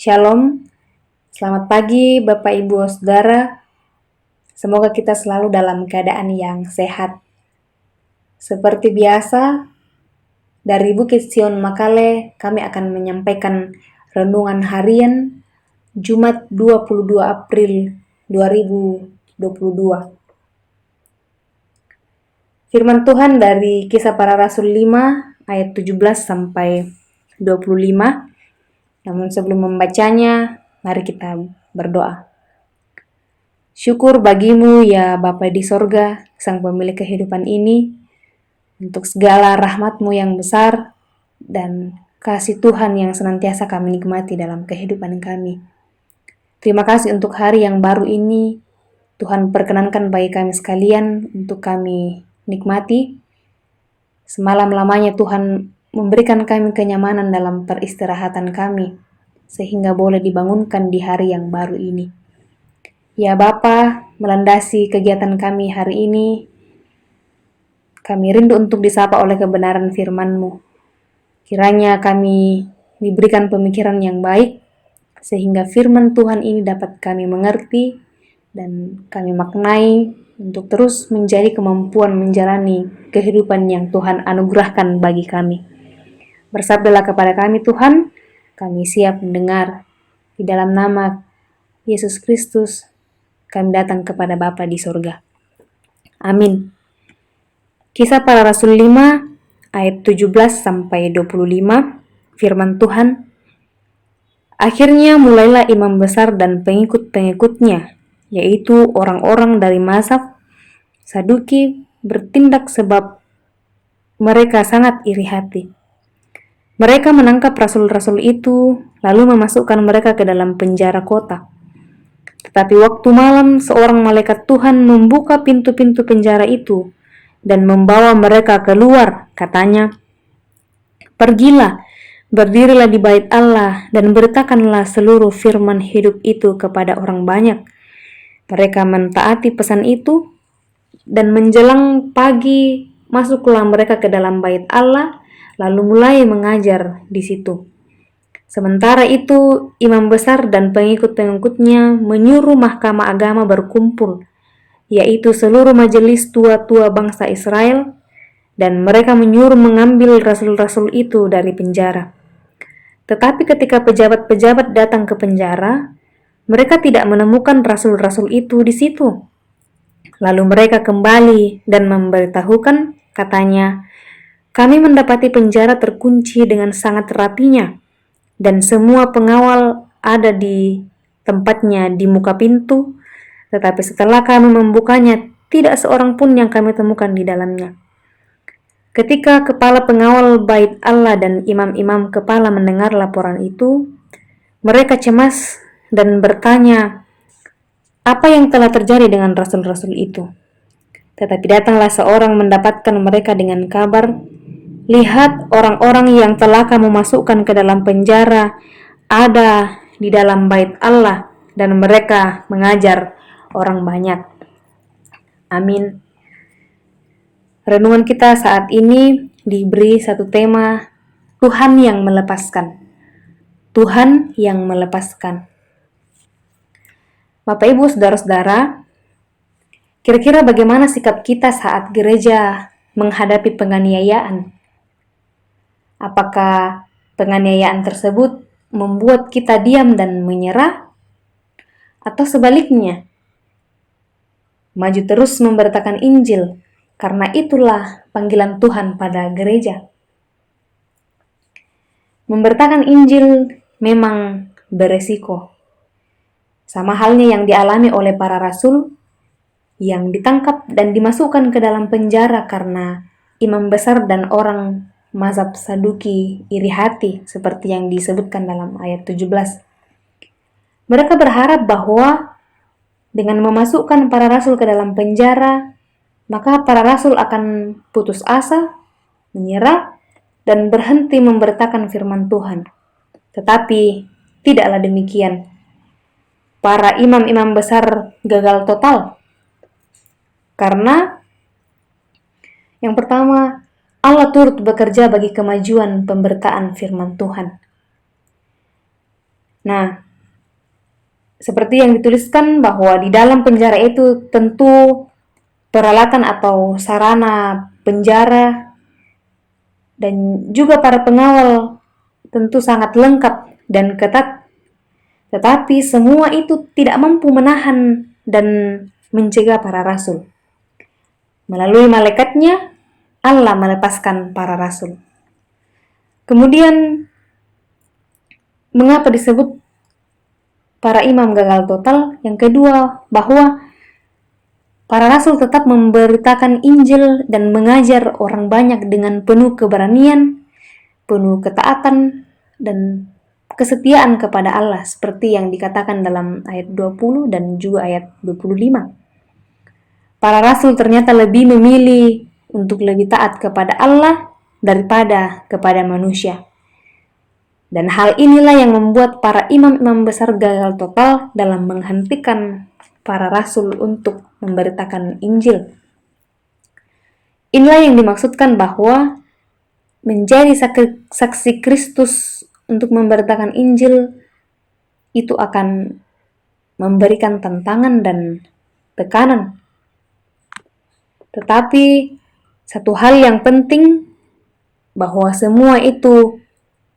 Shalom, selamat pagi Bapak Ibu Saudara. Semoga kita selalu dalam keadaan yang sehat. Seperti biasa, dari Bukit Sion Makale, kami akan menyampaikan renungan harian Jumat 22 April 2022. Firman Tuhan dari Kisah Para Rasul 5 ayat 17 sampai 25. Namun sebelum membacanya, mari kita berdoa. Syukur bagimu ya Bapa di sorga, Sang Pemilik kehidupan ini, untuk segala rahmat-Mu yang besar dan kasih Tuhan yang senantiasa kami nikmati dalam kehidupan kami. Terima kasih untuk hari yang baru ini, Tuhan perkenankan bagi kami sekalian untuk kami nikmati. Semalam lamanya Tuhan memberikan kami kenyamanan dalam peristirahatan kami, sehingga boleh dibangunkan di hari yang baru ini. Ya Bapa, melandasi kegiatan kami hari ini, kami rindu untuk disapa oleh kebenaran firman-Mu. Kiranya kami diberikan pemikiran yang baik, sehingga firman Tuhan ini dapat kami mengerti dan kami maknai untuk terus menjadi kemampuan menjalani kehidupan yang Tuhan anugerahkan bagi kami. Bersabdalah kepada kami Tuhan, kami siap mendengar. Di dalam nama Yesus Kristus, kami datang kepada Bapa di sorga. Amin. Kisah Para Rasul 5 ayat 17 sampai 25, firman Tuhan. Akhirnya mulailah imam besar dan pengikut-pengikutnya, yaitu orang-orang dari mazhab Saduki, bertindak sebab mereka sangat iri hati. Mereka menangkap rasul-rasul itu, lalu memasukkan mereka ke dalam penjara kota. Tetapi waktu malam, seorang malaikat Tuhan membuka pintu-pintu penjara itu dan membawa mereka keluar. Katanya, "Pergilah, berdirilah di bait Allah dan beritakanlah seluruh firman hidup itu kepada orang banyak." Mereka mentaati pesan itu, dan menjelang pagi masuklah mereka ke dalam bait Allah, lalu mulai mengajar di situ. Sementara itu, imam besar dan pengikut-pengikutnya menyuruh mahkamah agama berkumpul, yaitu seluruh majelis tua-tua bangsa Israel, dan mereka menyuruh mengambil rasul-rasul itu dari penjara. Tetapi ketika pejabat-pejabat datang ke penjara, mereka tidak menemukan rasul-rasul itu di situ. Lalu mereka kembali dan memberitahukan, katanya, "Kami mendapati penjara terkunci dengan sangat rapinya, dan semua pengawal ada di tempatnya di muka pintu, tetapi setelah kami membukanya, tidak seorang pun yang kami temukan di dalamnya." Ketika kepala pengawal bait Allah dan imam-imam kepala mendengar laporan itu, mereka cemas dan bertanya, apa yang telah terjadi dengan rasul-rasul itu? Tetapi datanglah seorang mendapatkan mereka dengan kabar, "Lihat, orang-orang yang telah kamu masukkan ke dalam penjara ada di dalam bait Allah, dan mereka mengajar orang banyak." Amin. Renungan kita saat ini diberi satu tema, Tuhan yang melepaskan. Tuhan yang melepaskan. Bapak Ibu Saudara-saudara, kira-kira bagaimana sikap kita saat gereja menghadapi penganiayaan? Apakah penganiayaan tersebut membuat kita diam dan menyerah? Atau sebaliknya, maju terus memberitakan Injil, karena itulah panggilan Tuhan pada gereja. Memberitakan Injil memang beresiko. Sama halnya yang dialami oleh para rasul yang ditangkap dan dimasukkan ke dalam penjara karena imam besar dan orang mazhab Saduki iri hati, seperti yang disebutkan dalam ayat 17. Mereka berharap bahwa dengan memasukkan para rasul ke dalam penjara, maka para rasul akan putus asa, menyerah, dan berhenti memberitakan firman Tuhan. Tetapi tidaklah demikian. Para imam-imam besar gagal total. Karena yang pertama, Allah turut bekerja bagi kemajuan pemberitaan firman Tuhan. Nah, seperti yang dituliskan bahwa di dalam penjara itu tentu peralatan atau sarana penjara dan juga para pengawal tentu sangat lengkap dan ketat. Tetapi semua itu tidak mampu menahan dan mencegah para rasul. Melalui malaikatnya, Allah melepaskan para rasul. Kemudian, mengapa disebut para imam gagal total? Yang kedua, bahwa para rasul tetap memberitakan Injil dan mengajar orang banyak dengan penuh keberanian, penuh ketaatan, dan kesetiaan kepada Allah seperti yang dikatakan dalam ayat 20 dan juga ayat 25. Para rasul ternyata lebih memilih untuk lebih taat kepada Allah daripada kepada manusia. Dan hal inilah yang membuat para imam-imam besar gagal total dalam menghentikan para rasul untuk memberitakan Injil. Inilah yang dimaksudkan bahwa menjadi saksi Kristus untuk memberitakan Injil itu akan memberikan tantangan dan tekanan. Tetapi satu hal yang penting bahwa semua itu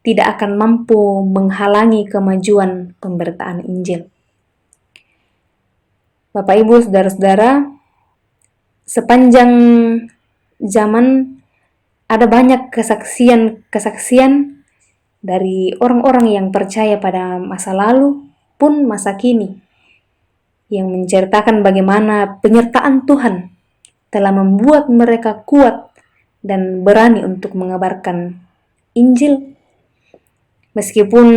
tidak akan mampu menghalangi kemajuan pemberitaan Injil. Bapak Ibu, saudara-saudara, sepanjang zaman ada banyak kesaksian dari orang-orang yang percaya pada masa lalu pun masa kini yang menceritakan bagaimana penyertaan Tuhan telah membuat mereka kuat dan berani untuk mengabarkan Injil meskipun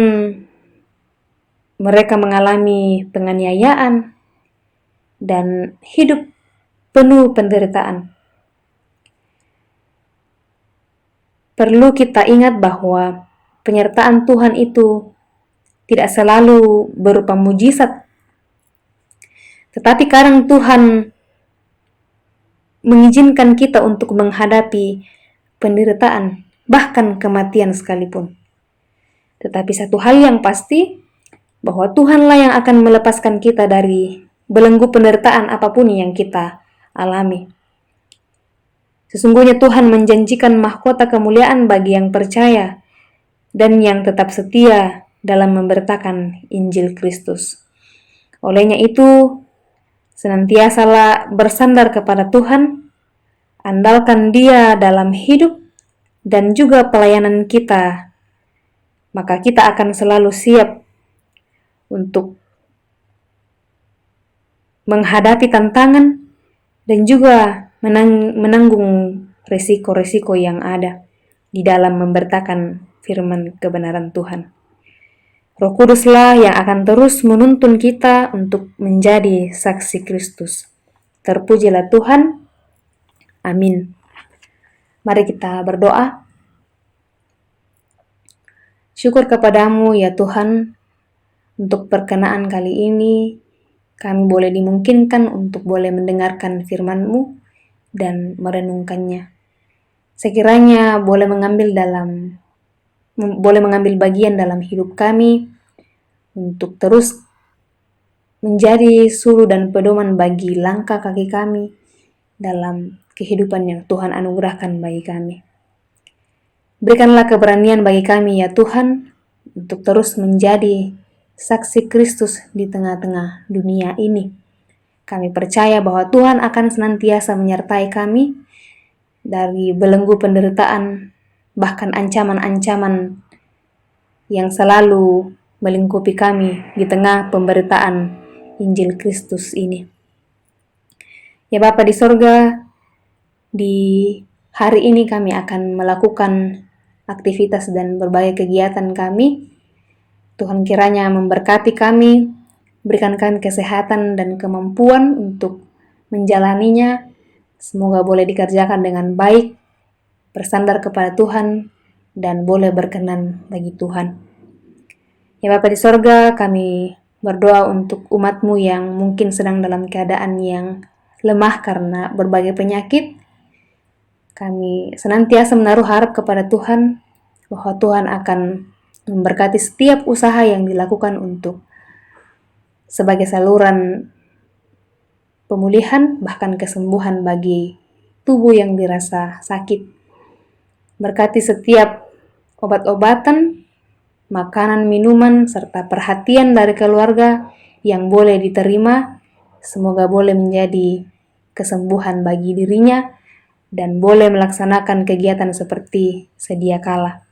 mereka mengalami penganiayaan dan hidup penuh penderitaan. Perlu kita ingat bahwa penyertaan Tuhan itu tidak selalu berupa mujizat, tetapi kadang Tuhan mengizinkan kita untuk menghadapi penderitaan, bahkan kematian sekalipun. Tetapi satu hal yang pasti, bahwa Tuhanlah yang akan melepaskan kita dari belenggu penderitaan apapun yang kita alami. Sesungguhnya Tuhan menjanjikan mahkota kemuliaan bagi yang percaya dan yang tetap setia dalam memberitakan Injil Kristus. Olehnya itu, senantiasalah bersandar kepada Tuhan, andalkan Dia dalam hidup dan juga pelayanan kita, maka kita akan selalu siap untuk menghadapi tantangan dan juga menanggung resiko-resiko yang ada di dalam memberitakan firman kebenaran Tuhan. Roh Kuduslah yang akan terus menuntun kita untuk menjadi saksi Kristus. Terpujilah Tuhan. Amin. Mari kita berdoa. Syukur kepadamu ya Tuhan, untuk perkenaan kali ini kami boleh dimungkinkan untuk boleh mendengarkan firman-Mu dan merenungkannya. Sekiranya boleh mengambil bagian dalam hidup kami untuk terus menjadi suluh dan pedoman bagi langkah kaki kami dalam kehidupan yang Tuhan anugerahkan bagi kami. Berikanlah keberanian bagi kami ya Tuhan untuk terus menjadi saksi Kristus di tengah-tengah dunia ini. Kami percaya bahwa Tuhan akan senantiasa menyertai kami dari belenggu penderitaan, bahkan ancaman-ancaman yang selalu melingkupi kami di tengah pemberitaan Injil Kristus ini. Ya Bapa di sorga, di hari ini kami akan melakukan aktivitas dan berbagai kegiatan kami. Tuhan kiranya memberkati kami, berikan kami kesehatan dan kemampuan untuk menjalaninya. Semoga boleh dikerjakan dengan baik, bersandar kepada Tuhan, dan boleh berkenan bagi Tuhan. Ya Bapa di sorga, kami berdoa untuk umat-Mu yang mungkin sedang dalam keadaan yang lemah karena berbagai penyakit. Kami senantiasa menaruh harap kepada Tuhan, bahwa Tuhan akan memberkati setiap usaha yang dilakukan untuk sebagai saluran pemulihan bahkan kesembuhan bagi tubuh yang dirasa sakit. Berkati setiap obat-obatan, makanan, minuman, serta perhatian dari keluarga yang boleh diterima. Semoga boleh menjadi kesembuhan bagi dirinya dan boleh melaksanakan kegiatan seperti sedia kala.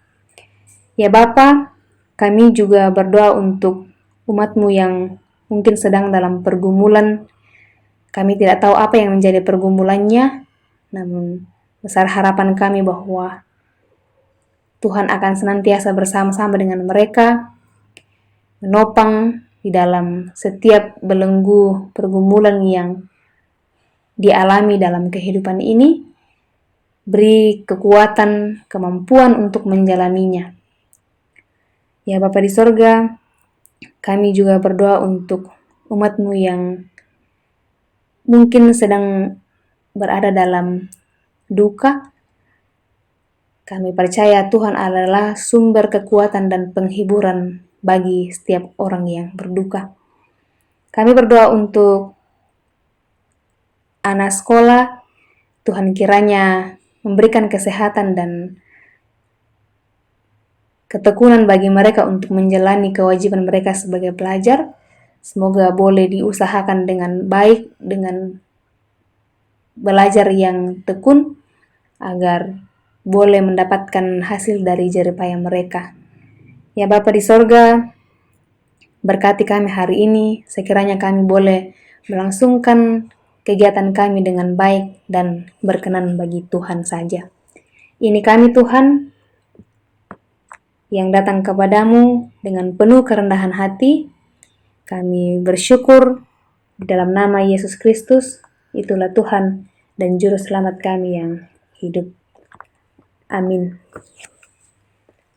Ya Bapa, kami juga berdoa untuk umat-Mu yang mungkin sedang dalam pergumulan. Kami tidak tahu apa yang menjadi pergumulannya, namun besar harapan kami bahwa Tuhan akan senantiasa bersama-sama dengan mereka, menopang di dalam setiap belenggu pergumulan yang dialami dalam kehidupan ini, beri kekuatan, kemampuan untuk menjalaninya. Ya Bapa di sorga, kami juga berdoa untuk umat-Mu yang mungkin sedang berada dalam duka. Kami percaya Tuhan adalah sumber kekuatan dan penghiburan bagi setiap orang yang berduka. Kami berdoa untuk anak sekolah, Tuhan kiranya memberikan kesehatan dan ketekunan bagi mereka untuk menjalani kewajiban mereka sebagai pelajar. Semoga boleh diusahakan dengan baik, dengan belajar yang tekun, agar boleh mendapatkan hasil dari jerih payah mereka. Ya Bapa di sorga, berkati kami hari ini, sekiranya kami boleh melangsungkan kegiatan kami dengan baik dan berkenan bagi Tuhan saja. Ini kami Tuhan, yang datang kepadamu dengan penuh kerendahan hati. Kami bersyukur di dalam nama Yesus Kristus, itulah Tuhan dan Juru Selamat kami yang hidup. Amin.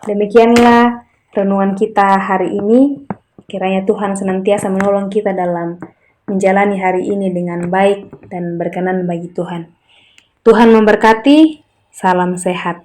Demikianlah renungan kita hari ini. Kiranya Tuhan senantiasa menolong kita dalam menjalani hari ini dengan baik dan berkenan bagi Tuhan. Tuhan memberkati, salam sehat.